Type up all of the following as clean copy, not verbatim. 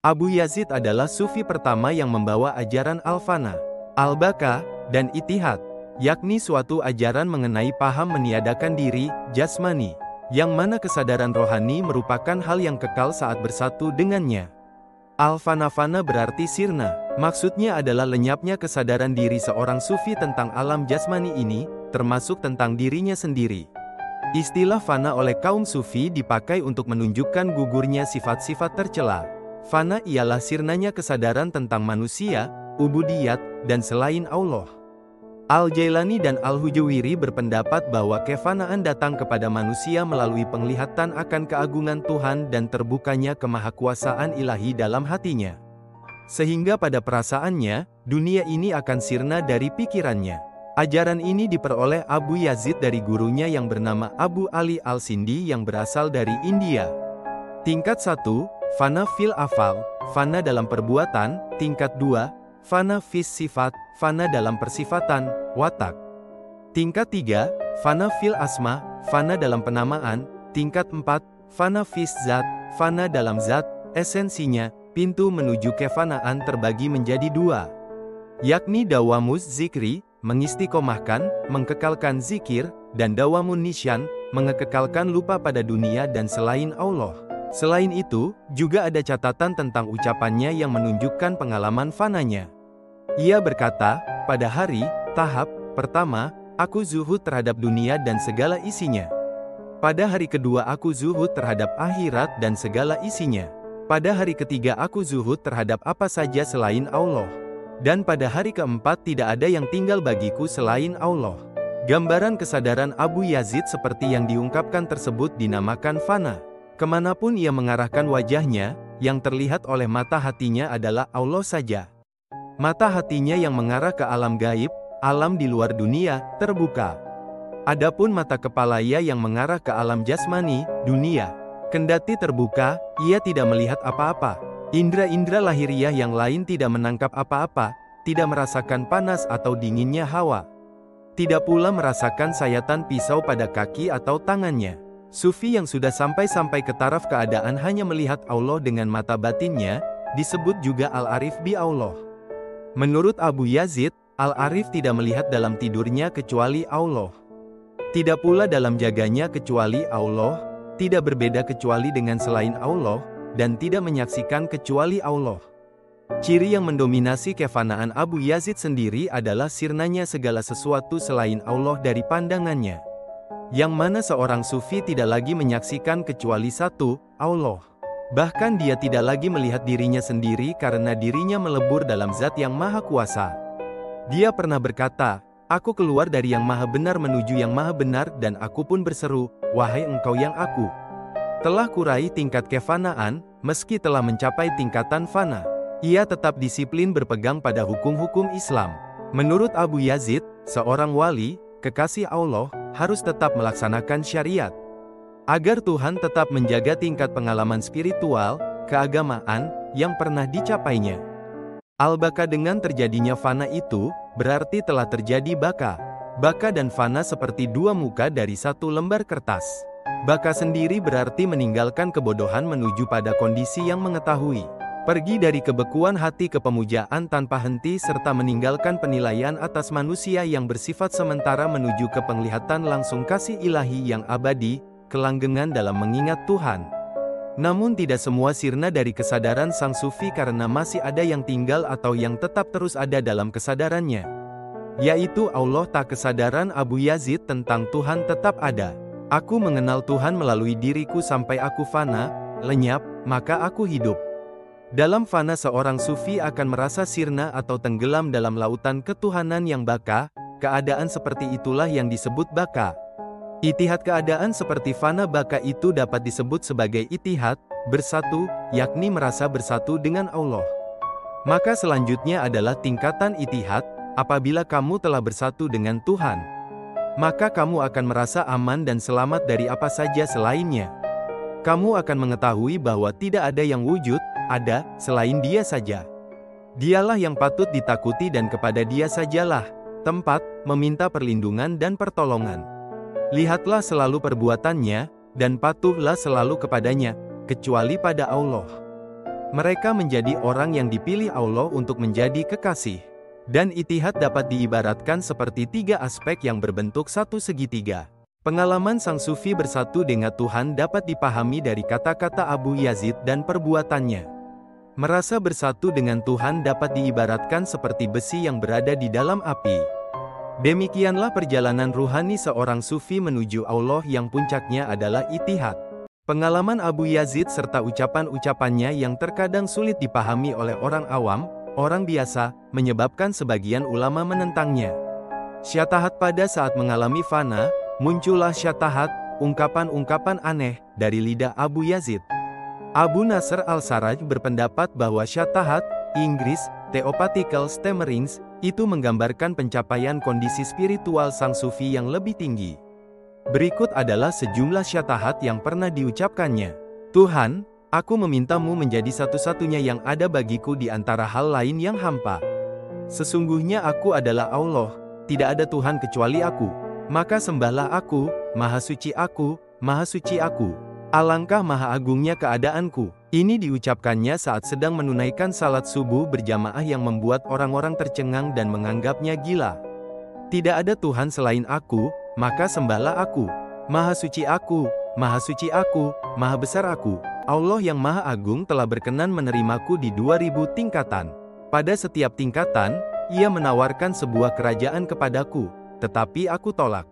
Abu Yazid adalah sufi pertama yang membawa ajaran al-fana, al-baka, dan ittihad, yakni suatu ajaran mengenai paham meniadakan diri, jasmani, yang mana kesadaran rohani merupakan hal yang kekal saat bersatu dengannya. Al-fana-fana berarti sirna, maksudnya adalah lenyapnya kesadaran diri seorang sufi tentang alam jasmani ini, termasuk tentang dirinya sendiri. Istilah fana oleh kaum sufi dipakai untuk menunjukkan gugurnya sifat-sifat tercela. Fana ialah sirnanya kesadaran tentang manusia, ubudiyat, dan selain Allah. Al-Jailani dan Al-Hujaywiri berpendapat bahwa kefanaan datang kepada manusia melalui penglihatan akan keagungan Tuhan dan terbukanya kemahakuasaan ilahi dalam hatinya. Sehingga pada perasaannya, dunia ini akan sirna dari pikirannya. Ajaran ini diperoleh Abu Yazid dari gurunya yang bernama Abu Ali Al-Sindi yang berasal dari India. Tingkat 1, fana fil afal, fana dalam perbuatan. Tingkat 2, fana fis sifat, fana dalam persifatan, watak. Tingkat 3, fana fil asma, fana dalam penamaan. Tingkat 4, fana fis zat, fana dalam zat, esensinya. Pintu menuju kefanaan terbagi menjadi 2, yakni dawamuz zikri, mengistiqomahkan, mengkekalkan zikir, dan dawamun nisyan, mengekalkan lupa pada dunia dan selain Allah. Selain itu, juga ada catatan tentang ucapannya yang menunjukkan pengalaman fananya. Ia berkata, pada hari, tahap pertama, aku zuhud terhadap dunia dan segala isinya. Pada hari kedua aku zuhud terhadap akhirat dan segala isinya. Pada hari ketiga aku zuhud terhadap apa saja selain Allah. Dan pada hari keempat tidak ada yang tinggal bagiku selain Allah. Gambaran kesadaran Abu Yazid seperti yang diungkapkan tersebut dinamakan fana. Kemanapun ia mengarahkan wajahnya, yang terlihat oleh mata hatinya adalah Allah saja. Mata hatinya yang mengarah ke alam gaib, alam di luar dunia, terbuka. Adapun mata kepalanya yang mengarah ke alam jasmani, dunia, kendati terbuka, ia tidak melihat apa-apa. Indra-indra lahiriah yang lain tidak menangkap apa-apa, tidak merasakan panas atau dinginnya hawa. Tidak pula merasakan sayatan pisau pada kaki atau tangannya. Sufi yang sudah sampai ke taraf keadaan hanya melihat Allah dengan mata batinnya, disebut juga Al-Arif bi Allah. Menurut Abu Yazid, Al-Arif tidak melihat dalam tidurnya kecuali Allah. Tidak pula dalam jaganya kecuali Allah, tidak berbeda kecuali dengan selain Allah, dan tidak menyaksikan kecuali Allah. Ciri yang mendominasi kefanaan Abu Yazid sendiri adalah sirnanya segala sesuatu selain Allah dari pandangannya. Yang mana seorang sufi tidak lagi menyaksikan kecuali satu, Allah. Bahkan dia tidak lagi melihat dirinya sendiri karena dirinya melebur dalam zat yang maha kuasa. Dia pernah berkata, aku keluar dari yang maha benar menuju yang maha benar dan aku pun berseru, wahai engkau yang aku telah kurai tingkat kefanaan, meski telah mencapai tingkatan fana. Ia tetap disiplin berpegang pada hukum-hukum Islam. Menurut Abu Yazid, seorang wali, kekasih Allah, harus tetap melaksanakan syariat. Agar Tuhan tetap menjaga tingkat pengalaman spiritual, keagamaan, yang pernah dicapainya. Al-baka dengan terjadinya fana itu, berarti telah terjadi baka. Baka dan fana seperti dua muka dari satu lembar kertas. Baka sendiri berarti meninggalkan kebodohan menuju pada kondisi yang mengetahui. Pergi dari kebekuan hati ke pemujaan tanpa henti serta meninggalkan penilaian atas manusia yang bersifat sementara menuju ke penglihatan langsung kasih ilahi yang abadi, kelanggengan dalam mengingat Tuhan. Namun tidak semua sirna dari kesadaran sang sufi karena masih ada yang tinggal atau yang tetap terus ada dalam kesadarannya. Yaitu Allah tak kesadaran Abu Yazid tentang Tuhan tetap ada. Aku mengenal Tuhan melalui diriku sampai aku fana, lenyap, maka aku hidup. Dalam fana seorang sufi akan merasa sirna atau tenggelam dalam lautan ketuhanan yang baka, keadaan seperti itulah yang disebut baka. Ittihad keadaan seperti fana baka itu dapat disebut sebagai ittihad, bersatu, yakni merasa bersatu dengan Allah. Maka selanjutnya adalah tingkatan ittihad, apabila kamu telah bersatu dengan Tuhan. Maka kamu akan merasa aman dan selamat dari apa saja selainnya. Kamu akan mengetahui bahwa tidak ada yang wujud, ada, selain Dia saja. Dialah yang patut ditakuti dan kepada Dia sajalah tempat meminta perlindungan dan pertolongan. Lihatlah selalu perbuatannya, dan patuhlah selalu kepadanya, kecuali pada Allah. Mereka menjadi orang yang dipilih Allah untuk menjadi kekasih. Dan itihad dapat diibaratkan seperti tiga aspek yang berbentuk satu segitiga. Pengalaman sang sufi bersatu dengan Tuhan dapat dipahami dari kata-kata Abu Yazid dan perbuatannya. Merasa bersatu dengan Tuhan dapat diibaratkan seperti besi yang berada di dalam api. Demikianlah perjalanan ruhani seorang sufi menuju Allah yang puncaknya adalah itihad. Pengalaman Abu Yazid serta ucapan-ucapannya yang terkadang sulit dipahami oleh orang awam, orang biasa, menyebabkan sebagian ulama menentangnya. Syatahat pada saat mengalami fana, muncullah syatahat, ungkapan-ungkapan aneh, dari lidah Abu Yazid. Abu Nasr al-Sarraj berpendapat bahwa syatahat, Inggris, theopatical stammerings, itu menggambarkan pencapaian kondisi spiritual sang sufi yang lebih tinggi. Berikut adalah sejumlah syatahat yang pernah diucapkannya. Tuhan, aku memintamu menjadi satu-satunya yang ada bagiku di antara hal lain yang hampa. Sesungguhnya aku adalah Allah, tidak ada Tuhan kecuali aku. Maka sembahlah aku, maha suci aku, maha suci aku. Alangkah maha agungnya keadaanku. Ini diucapkannya saat sedang menunaikan salat subuh berjamaah yang membuat orang-orang tercengang dan menganggapnya gila. Tidak ada Tuhan selain aku, maka sembahlah aku. Maha suci aku, maha suci aku, maha besar aku. Allah yang maha agung telah berkenan menerimaku di 2000 tingkatan. Pada setiap tingkatan, ia menawarkan sebuah kerajaan kepadaku, tetapi aku tolak.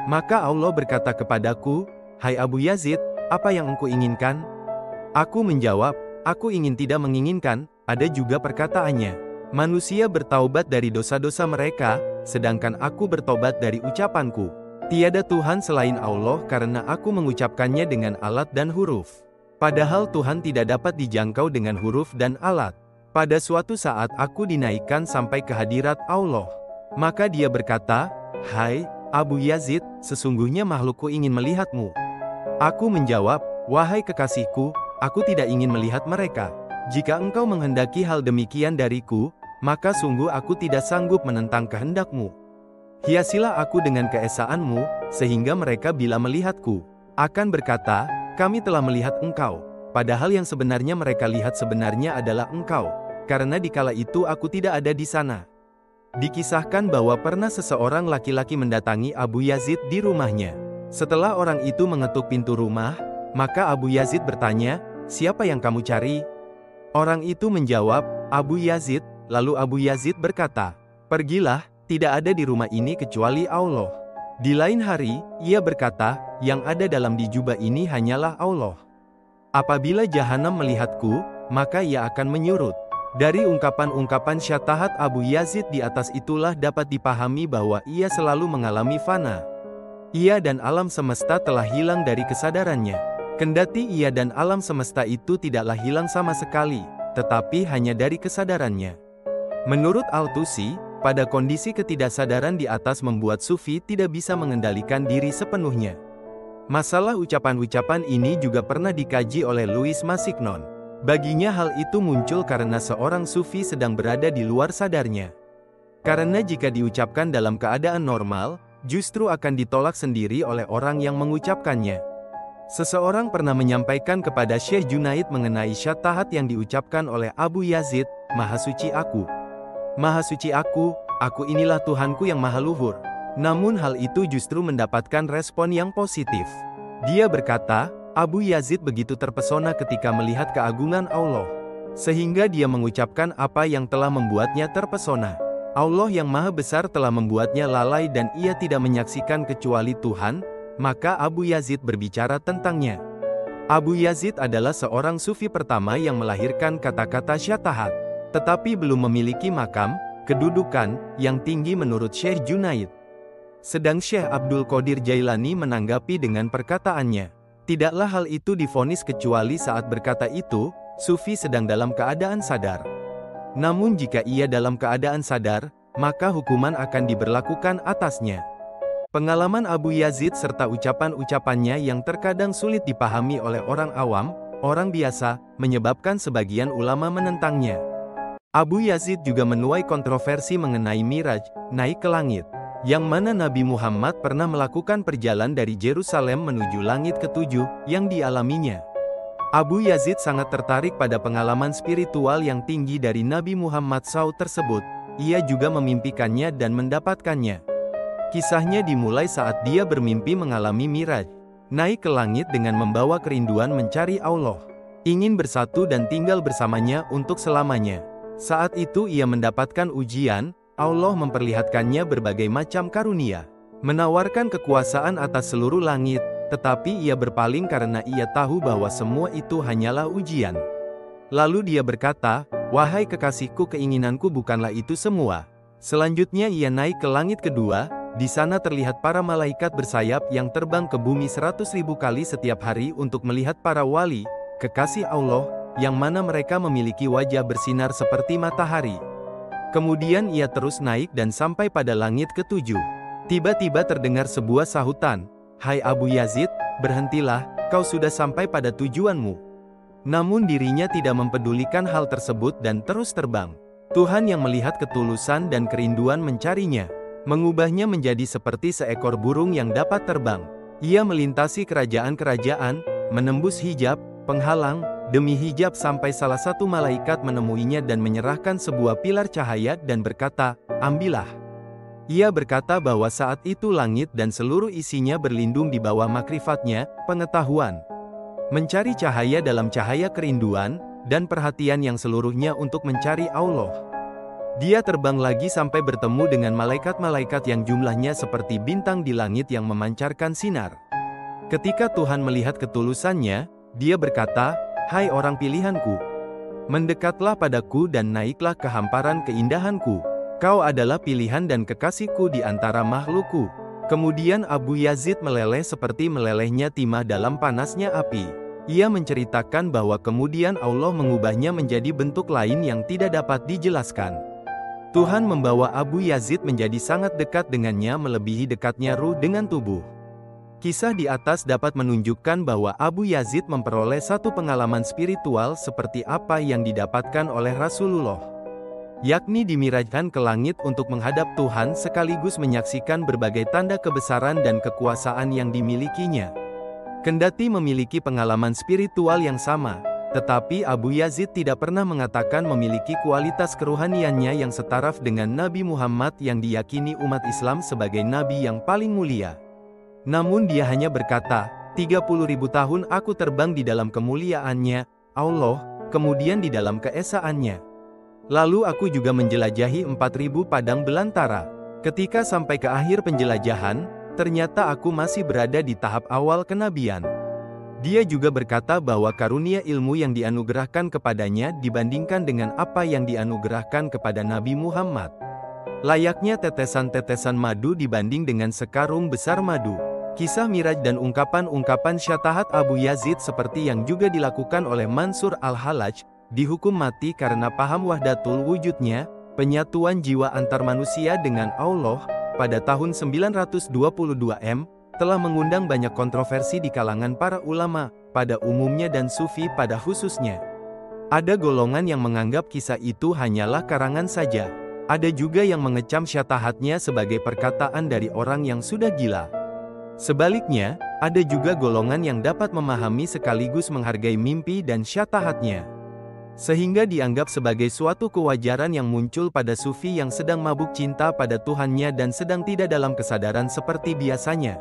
Maka Allah berkata kepadaku, "Hai Abu Yazid, apa yang engkau inginkan?" Aku menjawab, "Aku ingin tidak menginginkan." Ada juga perkataannya, "Manusia bertaubat dari dosa-dosa mereka, sedangkan aku bertobat dari ucapanku. Tiada Tuhan selain Allah karena aku mengucapkannya dengan alat dan huruf." Padahal Tuhan tidak dapat dijangkau dengan huruf dan alat. Pada suatu saat aku dinaikkan sampai ke hadirat Allah. Maka dia berkata, "Hai, Abu Yazid, sesungguhnya makhlukku ingin melihatmu." Aku menjawab, "Wahai kekasihku, aku tidak ingin melihat mereka. Jika engkau menghendaki hal demikian dariku, maka sungguh aku tidak sanggup menentang kehendakmu. Hiasilah aku dengan keesaanmu, sehingga mereka bila melihatku, akan berkata, kami telah melihat engkau. Padahal yang sebenarnya mereka lihat sebenarnya adalah engkau, karena dikala itu aku tidak ada di sana." Dikisahkan bahwa pernah seseorang laki-laki mendatangi Abu Yazid di rumahnya. Setelah orang itu mengetuk pintu rumah, maka Abu Yazid bertanya, "Siapa yang kamu cari?" Orang itu menjawab, "Abu Yazid." Lalu Abu Yazid berkata, "Pergilah, tidak ada di rumah ini kecuali Allah." Di lain hari, ia berkata, "Yang ada dalam di jubah ini hanyalah Allah. Apabila jahanam melihatku, maka ia akan menyurut." Dari ungkapan-ungkapan syatahat Abu Yazid di atas itulah dapat dipahami bahwa ia selalu mengalami fana. Ia dan alam semesta telah hilang dari kesadarannya. Kendati ia dan alam semesta itu tidaklah hilang sama sekali, tetapi hanya dari kesadarannya. Menurut Al-Tusi, pada kondisi ketidaksadaran di atas membuat sufi tidak bisa mengendalikan diri sepenuhnya. Masalah ucapan-ucapan ini juga pernah dikaji oleh Louis Massignon. Baginya hal itu muncul karena seorang sufi sedang berada di luar sadarnya. Karena jika diucapkan dalam keadaan normal, justru akan ditolak sendiri oleh orang yang mengucapkannya. Seseorang pernah menyampaikan kepada Syekh Junaid mengenai syatahat yang diucapkan oleh Abu Yazid, "Maha suci aku. Maha suci aku inilah Tuhanku yang maha luhur." Namun hal itu justru mendapatkan respon yang positif. Dia berkata, Abu Yazid begitu terpesona ketika melihat keagungan Allah, sehingga dia mengucapkan apa yang telah membuatnya terpesona. Allah yang maha besar telah membuatnya lalai dan ia tidak menyaksikan kecuali Tuhan, maka Abu Yazid berbicara tentangnya. Abu Yazid adalah seorang sufi pertama yang melahirkan kata-kata syatahat, tetapi belum memiliki makam, kedudukan, yang tinggi menurut Syekh Junaid. Sedang Syekh Abdul Qadir Jailani menanggapi dengan perkataannya, "Tidaklah hal itu divonis kecuali saat berkata itu, sufi sedang dalam keadaan sadar. Namun jika ia dalam keadaan sadar, maka hukuman akan diberlakukan atasnya." Pengalaman Abu Yazid serta ucapan-ucapannya yang terkadang sulit dipahami oleh orang awam, orang biasa, menyebabkan sebagian ulama menentangnya. Abu Yazid juga menuai kontroversi mengenai Miraj, naik ke langit, yang mana Nabi Muhammad pernah melakukan perjalanan dari Yerusalem menuju langit ketujuh, yang dialaminya. Abu Yazid sangat tertarik pada pengalaman spiritual yang tinggi dari Nabi Muhammad SAW tersebut. Ia juga memimpikannya dan mendapatkannya. Kisahnya dimulai saat dia bermimpi mengalami Miraj, naik ke langit dengan membawa kerinduan mencari Allah, ingin bersatu dan tinggal bersamanya untuk selamanya. Saat itu ia mendapatkan ujian, Allah memperlihatkannya berbagai macam karunia, menawarkan kekuasaan atas seluruh langit, tetapi ia berpaling karena ia tahu bahwa semua itu hanyalah ujian. Lalu dia berkata, "Wahai kekasihku, keinginanku bukanlah itu semua." Selanjutnya ia naik ke langit kedua, di sana terlihat para malaikat bersayap yang terbang ke bumi 100.000 kali setiap hari untuk melihat para wali, kekasih Allah, yang mana mereka memiliki wajah bersinar seperti matahari. Kemudian ia terus naik dan sampai pada langit ketujuh. Tiba-tiba terdengar sebuah sahutan, "Hai Abu Yazid, berhentilah, kau sudah sampai pada tujuanmu." Namun dirinya tidak mempedulikan hal tersebut dan terus terbang. Tuhan yang melihat ketulusan dan kerinduan mencarinya, mengubahnya menjadi seperti seekor burung yang dapat terbang. Ia melintasi kerajaan-kerajaan, menembus hijab, penghalang, demi hijab sampai salah satu malaikat menemuinya dan menyerahkan sebuah pilar cahaya dan berkata, "Ambillah." Ia berkata bahwa saat itu langit dan seluruh isinya berlindung di bawah makrifatnya, pengetahuan. Mencari cahaya dalam cahaya kerinduan, dan perhatian yang seluruhnya untuk mencari Allah. Dia terbang lagi sampai bertemu dengan malaikat-malaikat yang jumlahnya seperti bintang di langit yang memancarkan sinar. Ketika Tuhan melihat ketulusannya, dia berkata, "Hai orang pilihanku, mendekatlah padaku dan naiklah ke hamparan keindahanku. Kau adalah pilihan dan kekasihku di antara makhlukku." Kemudian Abu Yazid meleleh seperti melelehnya timah dalam panasnya api. Ia menceritakan bahwa kemudian Allah mengubahnya menjadi bentuk lain yang tidak dapat dijelaskan. Tuhan membawa Abu Yazid menjadi sangat dekat dengannya melebihi dekatnya ruh dengan tubuh. Kisah di atas dapat menunjukkan bahwa Abu Yazid memperoleh satu pengalaman spiritual seperti apa yang didapatkan oleh Rasulullah, yakni dimirajkan ke langit untuk menghadap Tuhan sekaligus menyaksikan berbagai tanda kebesaran dan kekuasaan yang dimilikinya. Kendati memiliki pengalaman spiritual yang sama, tetapi Abu Yazid tidak pernah mengatakan memiliki kualitas kerohaniannya yang setaraf dengan Nabi Muhammad yang diyakini umat Islam sebagai Nabi yang paling mulia. Namun dia hanya berkata, 30.000 tahun aku terbang di dalam kemuliaannya, Allah, kemudian di dalam keesaannya. Lalu aku juga menjelajahi 4.000 padang belantara. Ketika sampai ke akhir penjelajahan, ternyata aku masih berada di tahap awal kenabian. Dia juga berkata bahwa karunia ilmu yang dianugerahkan kepadanya dibandingkan dengan apa yang dianugerahkan kepada Nabi Muhammad, layaknya tetesan-tetesan madu dibanding dengan sekarung besar madu. Kisah Miraj dan ungkapan-ungkapan syatahat Abu Yazid seperti yang juga dilakukan oleh Mansur al-Hallaj, dihukum mati karena paham wahdatul wujudnya, penyatuan jiwa antar manusia dengan Allah, pada tahun 922 M, telah mengundang banyak kontroversi di kalangan para ulama, pada umumnya dan sufi pada khususnya. Ada golongan yang menganggap kisah itu hanyalah karangan saja. Ada juga yang mengecam syatahatnya sebagai perkataan dari orang yang sudah gila. Sebaliknya, ada juga golongan yang dapat memahami sekaligus menghargai mimpi dan syatahatnya, sehingga dianggap sebagai suatu kewajaran yang muncul pada sufi yang sedang mabuk cinta pada Tuhannya dan sedang tidak dalam kesadaran seperti biasanya.